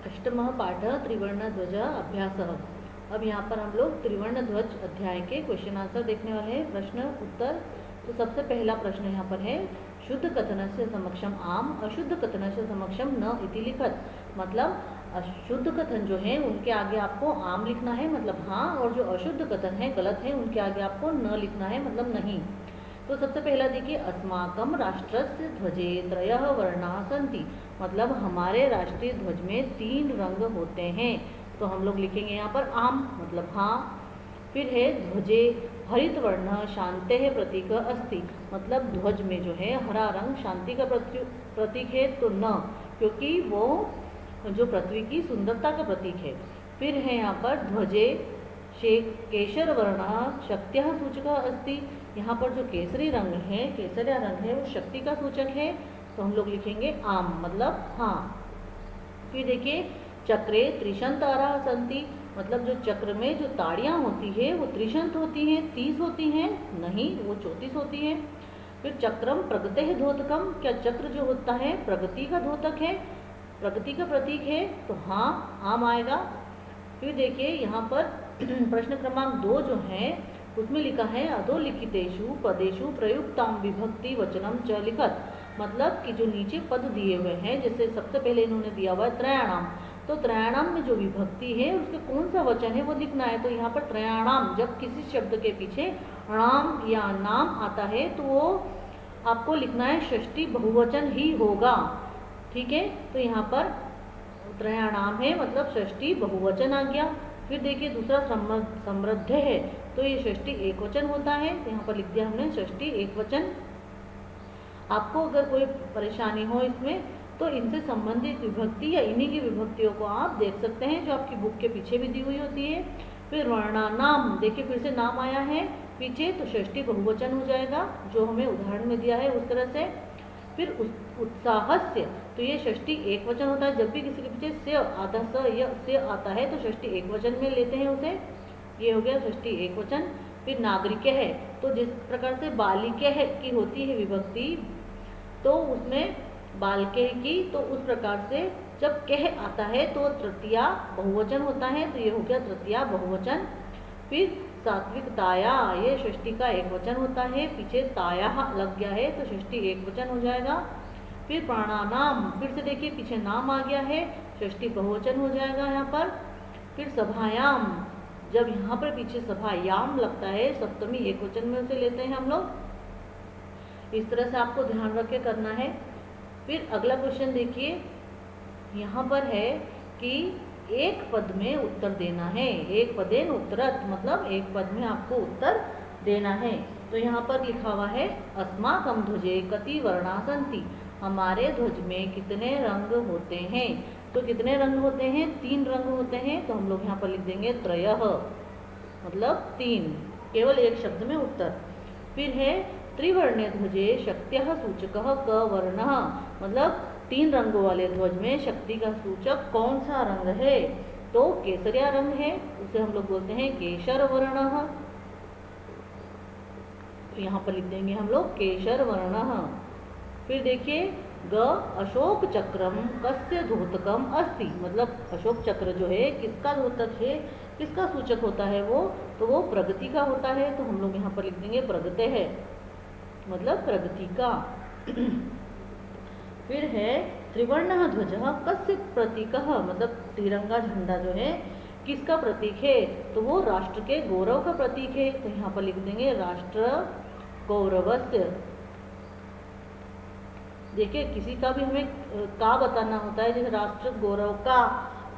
अष्टमः पाठः त्रिवर्णध्वज अभ्यासः। अब यहाँ पर हम लोग त्रिवर्ण ध्वज अध्याय के क्वेश्चन आंसर देखने वाले हैं, प्रश्न उत्तर। तो सबसे पहला प्रश्न यहाँ पर है, शुद्ध कथनस्य समक्षम आम, अशुद्ध कथनस्य समक्षम न इति लिखत। मतलब अशुद्ध कथन जो है उनके आगे आपको आम लिखना है, मतलब हाँ, और जो अशुद्ध कथन है, गलत है, उनके आगे आपको न लिखना है, मतलब नहीं। तो सबसे पहला देखिए, अस्माकं राष्ट्रस्य ध्वजे त्रयः वर्णाः सन्ति। मतलब हमारे राष्ट्रीय ध्वज में 3 रंग होते हैं। तो हम लोग लिखेंगे यहाँ पर आम, मतलब हाँ। फिर है ध्वजे हरित वर्ण शांतेः प्रतीक अस्ति। मतलब ध्वज में जो है हरा रंग शांति का प्रतीक है, तो न, क्योंकि वो जो पृथ्वी की सुंदरता का प्रतीक है। फिर है यहाँ पर ध्वजे केसर वर्ण शक्त्यः सूचकः अस्ति। यहाँ पर जो केसरी रंग है, केसरिया रंग है, वो शक्ति का सूचक है, तो हम लोग लिखेंगे आम, मतलब हाँ। फिर देखिए, चक्रे त्रिशंताराः सन्ति। मतलब जो चक्र में जो ताड़ियाँ होती है वो त्रिशंत होती हैं, 30 होती हैं, नहीं, वो 34 होती हैं। फिर चक्रम प्रगतेः द्योतकम। क्या चक्र जो होता है प्रगति का द्योतक है, प्रगति का प्रतीक है, तो हाँ, आम आएगा। फिर देखिए यहाँ पर प्रश्न क्रमांक 2 जो है उसमें लिखा है, अधोलिखितेषु पदेषु प्रयुक्ताम विभक्ति वचनम च लिखत। मतलब कि जो नीचे पद दिए हुए हैं, जैसे सबसे पहले इन्होंने दिया हुआ है त्रयाणाम, तो त्रयाणाम में जो विभक्ति है उसके कौन सा वचन है वो लिखना है। तो यहाँ पर त्रयाणाम, जब किसी शब्द के पीछे णाम या नाम आता है तो वो आपको लिखना है षष्ठी बहुवचन ही होगा, ठीक है। तो यहाँ पर त्रयाणाम है, मतलब षष्ठी बहुवचन आ गया। फिर देखिए दूसरा समृद्ध है, तो ये षष्ठी एकवचन होता है, तो यहाँ पर लिख दिया हमने षष्ठी एकवचन। आपको अगर कोई परेशानी हो इसमें तो इनसे संबंधित विभक्ति या इन्हीं की विभक्तियों को आप देख सकते हैं, जो आपकी बुक के पीछे भी दी हुई होती है। फिर वर्णानाम, देखिए फिर से नाम आया है पीछे, तो षष्ठी बहुवचन हो जाएगा, जो हमें उदाहरण में दिया है उस तरह से। फिर उत्साहस्य, तो ये षष्ठी एक वचन होता है, जब भी किसी के पीछे से आधा से आता है तो षष्ठी एक वचन में लेते हैं उसे, ये हो गया षष्ठी एक वचन। फिर नागरिक है, तो जिस प्रकार से बालिके है की होती है विभक्ति, तो उसमें बालके की, तो उस प्रकार से जब कह आता है तो तृतीया बहुवचन होता है, तो ये हो गया तृतीया बहुवचन। फिर सात्विकताया, ये षष्ठी का एक वचन होता है, पीछे ताया लग गया है तो षष्ठी एक वचन हो जाएगा। फिर प्राणानाम, फिर से देखिए पीछे नाम आ गया है, षष्ठी बहुवचन हो जाएगा यहाँ पर। फिर सभायाम, जब यहाँ पर पीछे सभायाम लगता है, सप्तमी एक वचन में उसे लेते हैं हम लोग। इस तरह से आपको ध्यान रख के करना है। फिर अगला क्वेश्चन देखिए, यहाँ पर है कि एक पद में उत्तर देना है, एक पदेन उत्तरत, मतलब एक पद में आपको उत्तर देना है। तो यहाँ पर लिखा हुआ है, अस्माकं ध्वजे कति वर्णा सन्ति। हमारे ध्वज में कितने रंग होते हैं। तो कितने रंग होते हैं, 3 रंग होते हैं, तो हम लोग यहाँ पर लिख देंगे त्रयः, मतलब 3, केवल एक शब्द में उत्तर। फिर है त्रिवर्णे ध्वजे शक्त्यः सूचकः क वर्णः। मतलब 3 रंगों वाले ध्वज में शक्ति का सूचक कौन सा रंग है, तो केसरिया रंग है, उसे हम लोग बोलते हैं केशर वर्णः। तो यहाँ पर लिख देंगे हम लोग केशर वर्णः। फिर देखिए, ग अशोक चक्रम कस्य द्योतकम अस्ति। मतलब अशोक चक्र जो है किसका द्योतक है, किसका सूचक होता है वो, तो वो प्रगति का होता है, तो हम लोग यहाँ पर लिख देंगे प्रगते है, मतलब प्रगति का। फिर है त्रिवर्ण ध्वज कस्य प्रतीकः। मतलब तिरंगा झंडा जो है किसका प्रतीक है, तो वो राष्ट्र के गौरव का प्रतीक है, तो यहाँ पर लिख देंगे राष्ट्र गौरवस्य। देखिए किसी का भी हमें का बताना होता है, जैसे राष्ट्र गौरव का,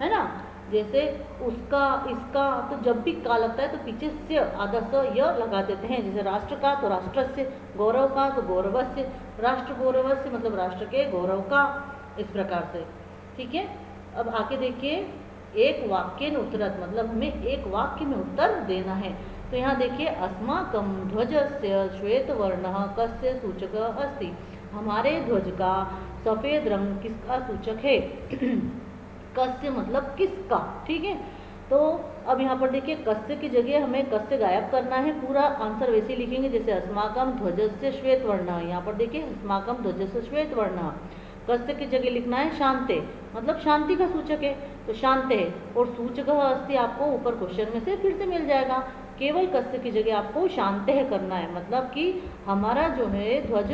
है ना, जैसे उसका, इसका, तो जब भी का लगता है तो पीछे से आधा स य लगा देते हैं। जैसे राष्ट्र का तो राष्ट्रस्य, गौरव का तो गौरवस्य, राष्ट्र गौरवस्य मतलब राष्ट्र के गौरव का, इस प्रकार से, ठीक है। अब आके देखिए, एक वाक्य न उत्तरत, मतलब हमें एक वाक्य में उत्तर देना है। तो यहाँ देखिए, अस्माकं ध्वजस्य श्वेत वर्णः कस्य सूचकः अस्ति। हमारे ध्वज का सफ़ेद रंग किसका सूचक है, कस्य मतलब किसका, ठीक है। तो अब यहाँ पर देखिए, कस्य की जगह हमें कस्य गायब करना है, पूरा आंसर वैसे लिखेंगे जैसे अस्माकं ध्वजस्य श्वेत वर्ण। यहाँ पर देखिए अस्माकं ध्वजस्य श्वेत वर्ण, कस्य की जगह लिखना है शांते, मतलब शांति का सूचक है तो शांते है, और सूचक अस्ति आपको ऊपर क्वेश्चन में से फिर से मिल जाएगा। केवल कस्य की जगह आपको शांते है करना है, मतलब कि हमारा जो है ध्वज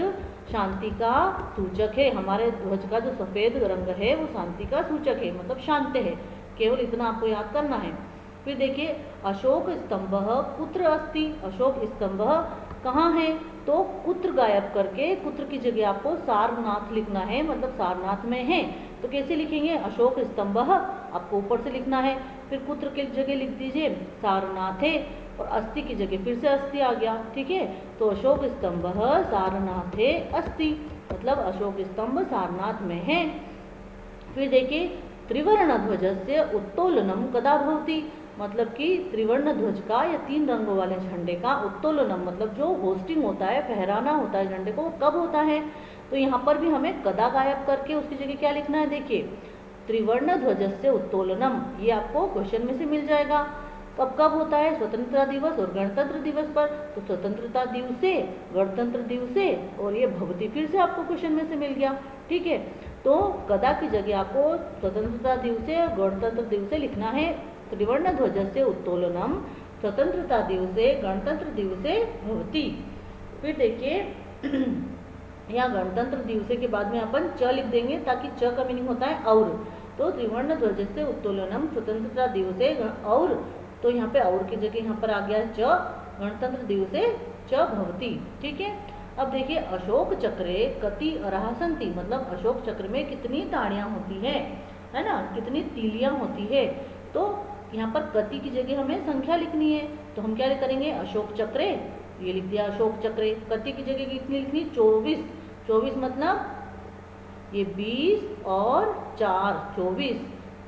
शांति का सूचक है, हमारे ध्वज का जो सफ़ेद रंग है वो शांति का सूचक है, मतलब शांत है। केवल इतना आपको याद करना है। फिर देखिए अशोक स्तंभ कुत्र अस्ति, अशोक स्तंभ कहाँ है, तो कुत्र गायब करके कुत्र की जगह आपको सारनाथ लिखना है, मतलब सारनाथ में है। तो कैसे लिखेंगे, अशोक स्तंभ आपको ऊपर से लिखना है, फिर कुत्र की जगह लिख दीजिए सारनाथ है, और अस्थि की जगह फिर से अस्थि आ गया, ठीक है। तो अशोक स्तंभ सारनाथे अस्ति, मतलब अशोक स्तंभ सारनाथ में है। फिर देखिए त्रिवर्ण ध्वजस्य उत्तोलनम कदा भवति, मतलब कि त्रिवर्ण ध्वज का या 3 रंगों वाले झंडे का उत्तोलनम, मतलब जो होस्टिंग होता है, फहराना होता है झंडे को, वो कब होता है। तो यहाँ पर भी हमें कदा गायब करके उसकी जगह क्या लिखना है, देखिए त्रिवर्ण ध्वजस्य उत्तोलनम, ये आपको क्वेश्चन में से मिल जाएगा। कब कब होता है, स्वतंत्रता दिवस और गणतंत्र दिवस पर। तो स्वतंत्रता दिवसे, गणतंत्र दिवसे, और ये भवती फिर से आपको क्वेश्चन में से मिल गया, ठीक है। तो कदा की जगह आपको स्वतंत्रता दिवसे और गणतंत्र दिवसे लिखना है। त्रिवर्ण ध्वजस्य उत्तोलनम स्वतंत्रता दिवसे गणतंत्र दिवसे भवति। फिर देखिए यहाँ गणतंत्र दिवसे के बाद में अपन च लिख देंगे, ताकि च का मीनिंग होता है और। तो त्रिवर्ण ध्वजस्य उत्तोलनम स्वतंत्रता दिवसे और, तो यहाँ पे और की जगह यहाँ पर आ गया च, गणतंत्र दिवसे च भवति, ठीक है। अब देखिए अशोक चक्रे कति अराः सन्ति, मतलब अशोक चक्र में कितनी ताड़ियाँ होती है ना, कितनी तीलियाँ होती है। तो यहाँ पर कति की जगह हमें संख्या लिखनी है, तो हम क्या करेंगे, अशोक चक्रे, ये लिख दिया अशोक चक्रे। कति की जगह कितनी लिखनी, 24, 24 मतलब ये 20 और 4 24,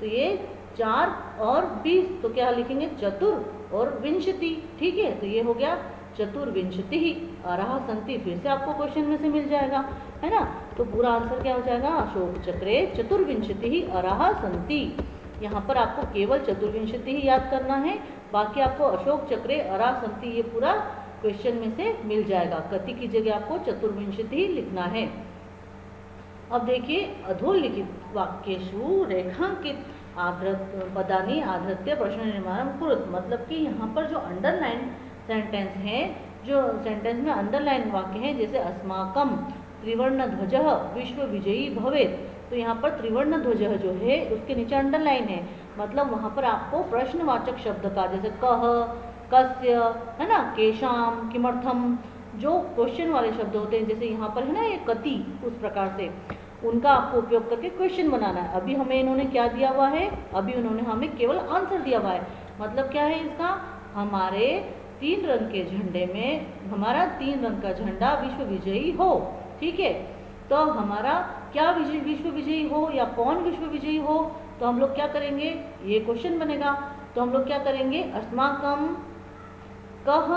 तो ये 4 और 20, तो क्या लिखेंगे चतुर और विंशति, ठीक है। तो ये हो गया चतुर्विंशति ही अराः सन्ति, फिर से आपको क्वेश्चन में से मिल जाएगा, है ना। तो पूरा आंसर क्या हो जाएगा, अशोक चक्रे चतुर्विंशति ही अराः सन्ति। यहाँ पर आपको केवल चतुर्विंशति ही याद करना है, बाकी आपको अशोक चक्रे अराः सन्ति ये पूरा क्वेश्चन में से मिल जाएगा। कति की जगह आपको चतुर्विंशति ही लिखना है। अब देखिए अधोलिखित वाक्येषु रेखांकित पदानि आधृत्य प्रश्न निर्माणं कुरुत, मतलब कि यहाँ पर जो अंडरलाइन सेंटेंस है, जो सेंटेंस में अंडरलाइन वाक्य है, जैसे अस्माकं त्रिवर्ण ध्वज विश्व विजयी भवेत्, तो यहाँ पर त्रिवर्ण ध्वज जो है उसके नीचे अंडरलाइन है, मतलब वहाँ पर आपको प्रश्नवाचक शब्द का, जैसे कह, कस्य, है ना, केशाम, किमर्थम, जो क्वेश्चन वाले शब्द होते हैं, जैसे यहाँ पर है ना ये कति, उस प्रकार से उनका आपको उपयोग करके क्वेश्चन बनाना है। अभी हमें इन्होंने क्या दिया हुआ है, अभी उन्होंने हमें केवल आंसर दिया हुआ है, मतलब क्या है इसका, हमारे 3 रंग के झंडे में हमारा 3 रंग का झंडा विश्व विजयी हो, ठीक है। तो हमारा क्या विश्व विजयी हो या कौन विश्व विजयी हो, तो हम लोग क्या करेंगे, ये क्वेश्चन बनेगा। तो हम लोग क्या करेंगे, अस्माकं कः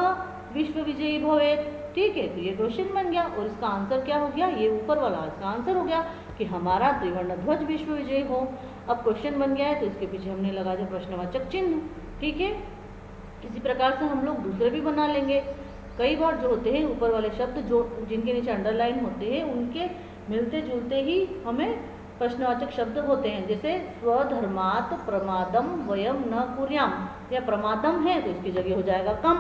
विश्व विजयी भवेत्, ठीक है। तो ये क्वेश्चन बन गया, और इसका आंसर क्या हो गया, ये ऊपर वाला इसका आंसर हो गया कि हमारा त्रिवर्ण ध्वज विश्व विजयी हो। अब क्वेश्चन बन गया है, तो इसके पीछे हमने लगा दिया प्रश्नवाचक चिन्ह, ठीक है। इसी प्रकार से हम लोग दूसरे भी बना लेंगे। कई बार जो होते हैं ऊपर वाले शब्द जो जिनके नीचे अंडरलाइन होते हैं, उनके मिलते जुलते ही हमें प्रश्नवाचक शब्द होते हैं, जैसे स्वधर्मात् प्रमादम वयम न कुर्याम, या प्रमादम है तो इसकी जगह हो जाएगा कम,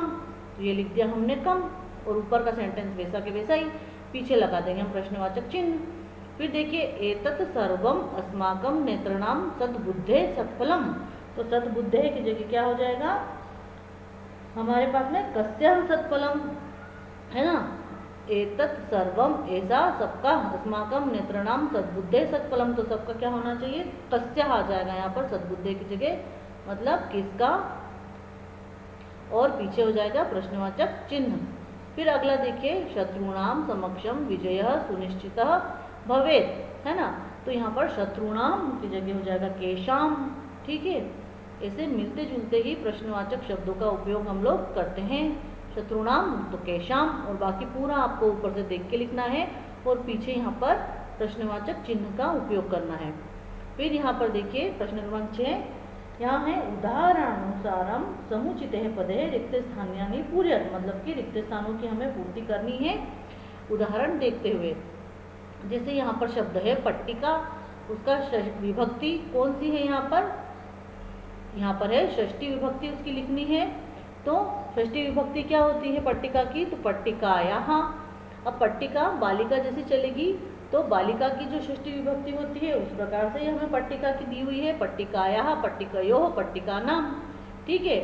तो ये लिख दिया हमने कम, और ऊपर का सेंटेंस वैसा के वैसा ही, पीछे लगा देंगे हम प्रश्नवाचक चिन्ह। फिर देखिए एतत् सर्वम अस्माकं नेत्रणाम सद्बुद्धे सत्फलम, तो सद्बुद्धे की जगह क्या हो जाएगा, हमारे पास में कस्याः सत्फलम, है ना। एतत् सर्वम, ऐसा सबका, अस्माकं नेत्रणाम सद्बुद्धे सत्फलम, तो सबका क्या होना चाहिए, कस्याः आ जाएगा यहाँ पर सद्बुद्धे की जगह, मतलब किसका, और पीछे हो जाएगा प्रश्नवाचक चिन्ह। फिर अगला देखिए शत्रुणाम समक्षम विजयः सुनिश्चितः भवेत्, है ना। तो यहाँ पर शत्रुणाम की जगह हो जाएगा केशाम, ठीक है। ऐसे मिलते जुलते ही प्रश्नवाचक शब्दों का उपयोग हम लोग करते हैं। शत्रुणाम तो केशाम, और बाकी पूरा आपको ऊपर से देख के लिखना है, और पीछे यहाँ पर प्रश्नवाचक चिन्ह का उपयोग करना है। फिर यहाँ पर देखिए प्रश्न क्रमांक 6, यहाँ है उदाहरणानुसारम समुचिते पदे रिक्त स्थानानि पूर्यत, मतलब कि रिक्त स्थानों की हमें पूर्ति करनी है उदाहरण देखते हुए। जैसे यहाँ पर शब्द है पट्टिका, उसका विभक्ति कौन सी है यहाँ पर है षष्ठी विभक्ति उसकी लिखनी है। तो षष्ठी विभक्ति क्या होती है पट्टिका की, तो पट्टिकायाः। अब पट्टिका बालिका जैसे चलेगी, तो बालिका की जो षष्ठी विभक्ति होती है उस प्रकार से हमें पट्टिका की दी हुई है, पट्टिकायाः, पट्टिकयोः, पट्टिकानां। ठीक है।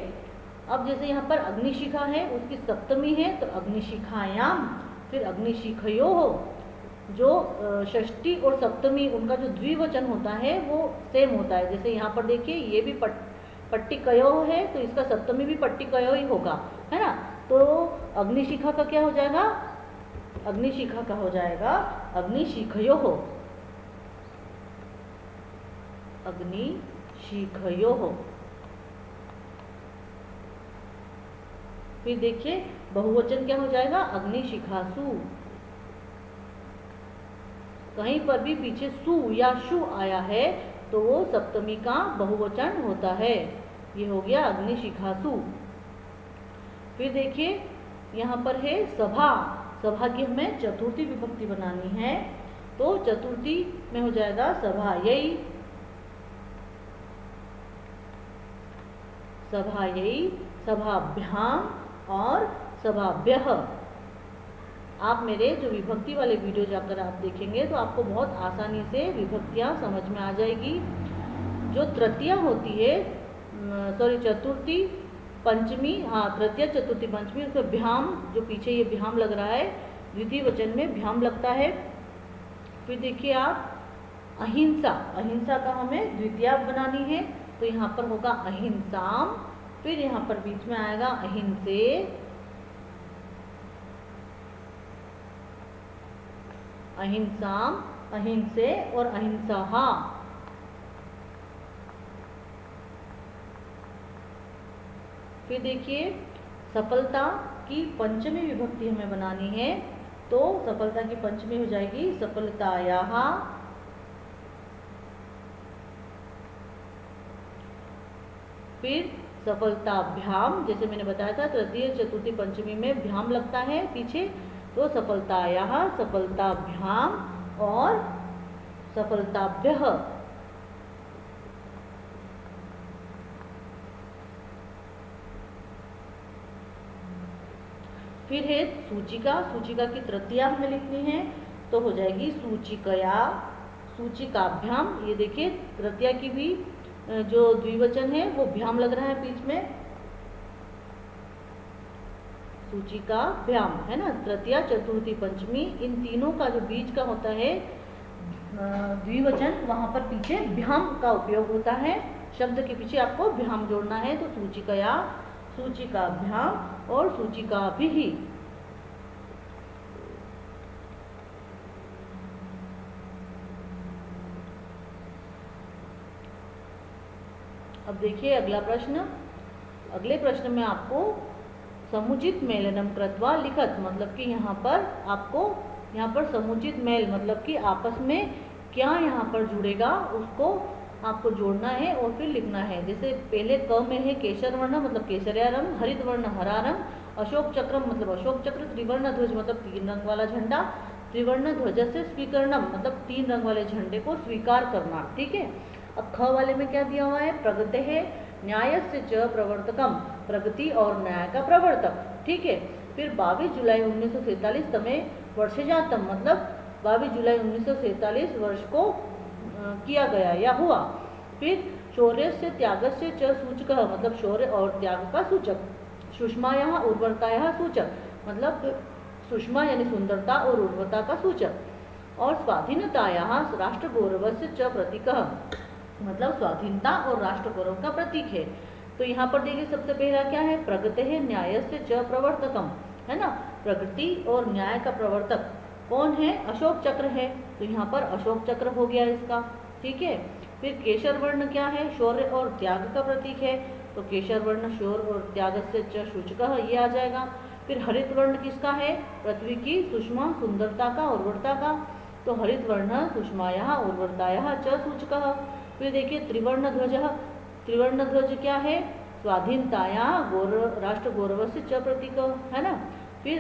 अब जैसे यहाँ पर अग्निशिखा है, उसकी सप्तमी है, तो अग्निशिखायां, फिर अग्निशिखयोः। जो षष्ठी और सप्तमी उनका जो द्विवचन होता है वो सेम होता है। जैसे यहाँ पर देखिए ये भी पट्टिकयोः है, तो इसका सप्तमी भी पट्टिकयोः ही होगा, है ना। तो अग्निशिखा का क्या हो जाएगा, अग्निशिखा का हो जाएगा अग्निशिखयोः, अग्निशिखयोः। फिर देखिए बहुवचन क्या हो जाएगा, अग्निशिखासु। कहीं पर भी पीछे सु या शु आया है तो वो सप्तमी का बहुवचन होता है। ये हो गया अग्निशिखासु। फिर देखिए यहाँ पर है सभा। सभा की हमें चतुर्थी विभक्ति बनानी है, तो चतुर्थी में हो जाएगा सभायै, सभायै, सभाभ्याम और सभाभ्यः। आप मेरे जो विभक्ति वाले वीडियो जाकर आप देखेंगे तो आपको बहुत आसानी से विभक्तियाँ समझ में आ जाएगी। जो तृतीया होती है, चतुर्थी पंचमी, हाँ तृतीया चतुर्थी पंचमी, उसमें भ्याम, जो पीछे ये भ्याम लग रहा है द्वितीय वचन में भ्याम लगता है। फिर देखिए आप अहिंसा, अहिंसा का हमें द्वितीया बनानी है, तो यहाँ पर होगा अहिंसाम, फिर यहाँ पर बीच में आएगा अहिंसे, अहिंसाम, अहिंसे और अहिंसाहा। फिर देखिए सफलता की पंचमी विभक्ति हमें बनानी है, तो सफलता की पंचमी हो जाएगी सफलतायाः, फिर सफलताभ्याम। जैसे मैंने बताया था तृतीय चतुर्थी पंचमी में भ्याम लगता है पीछे, तो सफलतायाः, सफलताभ्याम और सफलताभ्यः। फिर है सूचिका। सूचिका की तृतीया हमें लिखनी है, तो हो जाएगी सूचिकया, सूचिकाभ्याम। ये देखिए तृतीया की भी जो द्विवचन है वो भ्याम लग रहा है बीच में, सूचिकाभ्याम, है ना। तृतीया चतुर्थी पंचमी इन तीनों का जो बीच का होता है द्विवचन, वहां पर पीछे भ्याम का उपयोग होता है। शब्द के पीछे आपको भ्याम जोड़ना है, तो सूचिकया, सूचिकाभ्याम और सूचिकाभिः। अब देखिए अगला प्रश्न। अगले प्रश्न में आपको समुचित मेलनम कृत्वा लिखत, मतलब कि यहाँ पर आपको समुचित मेल मतलब कि आपस में क्या यहाँ पर जुड़ेगा उसको आपको जोड़ना है और फिर लिखना है। जैसे पहले क में है केसर वर्ण मतलब केसरिया रंग, हरित वर्ण हरा रंग, अशोक चक्रम मतलब अशोक चक्र, त्रिवर्ण ध्वज मतलब 3 रंग वाला झंडा, त्रिवर्ण ध्वज से स्वीकरणम मतलब 3 रंग वाले झंडे को स्वीकार करना। ठीक है। अब ख वाले में क्या दिया हुआ है, प्रगते है न्यायस्य च प्रवर्तकम, प्रगति और न्याय का प्रवर्तक। ठीक है। फिर 22 जुलाई 1947 तमे वर्षजातम मतलब 22 जुलाई 1947 वर्ष को किया गया या हुआ। फिर शौर्य से त्याग से च सूचक मतलब शौर्य और त्याग का सूचक, सुषमायाः उर्वरतायाः सूचक मतलब सुषमा यानी सुंदरता और उर्वरता का सूचक, और स्वाधीनतायाः राष्ट्र गौरवस्य च प्रतीकः मतलब स्वाधीनता और राष्ट्र गौरव का प्रतीक है। तो यहाँ पर देखिए सबसे पहला क्या है, प्रगते है न्यायस्य च प्रवर्तकम, है ना। प्रगति और न्याय का प्रवर्तक कौन है, अशोक चक्र है, तो यहाँ पर अशोक चक्र हो गया इसका। ठीक है। फिर केशर वर्ण क्या है, शौर्य और त्याग का प्रतीक है, तो केशर वर्ण शौर्य और त्याग से च सूचकः ये आ जाएगा। फिर हरित वर्ण किसका है, पृथ्वी की सुषमा सुंदरता का उर्वरता का, तो हरित वर्ण सुषमायाः उर्वरतायाः च सूचकः। फिर देखिए त्रिवर्ण ध्वज, त्रिवर्ण ध्वज क्या है, स्वाधीनतायाः राष्ट्र गौरवस्य च प्रतीक, है ना। फिर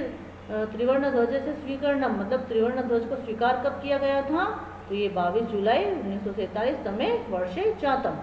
त्रिवर्ण ध्वज से स्वीकरणम मतलब त्रिवर्ण ध्वज को स्वीकार कब किया गया था? तो ये 22 जुलाई 1947 तमे वर्षे जातम।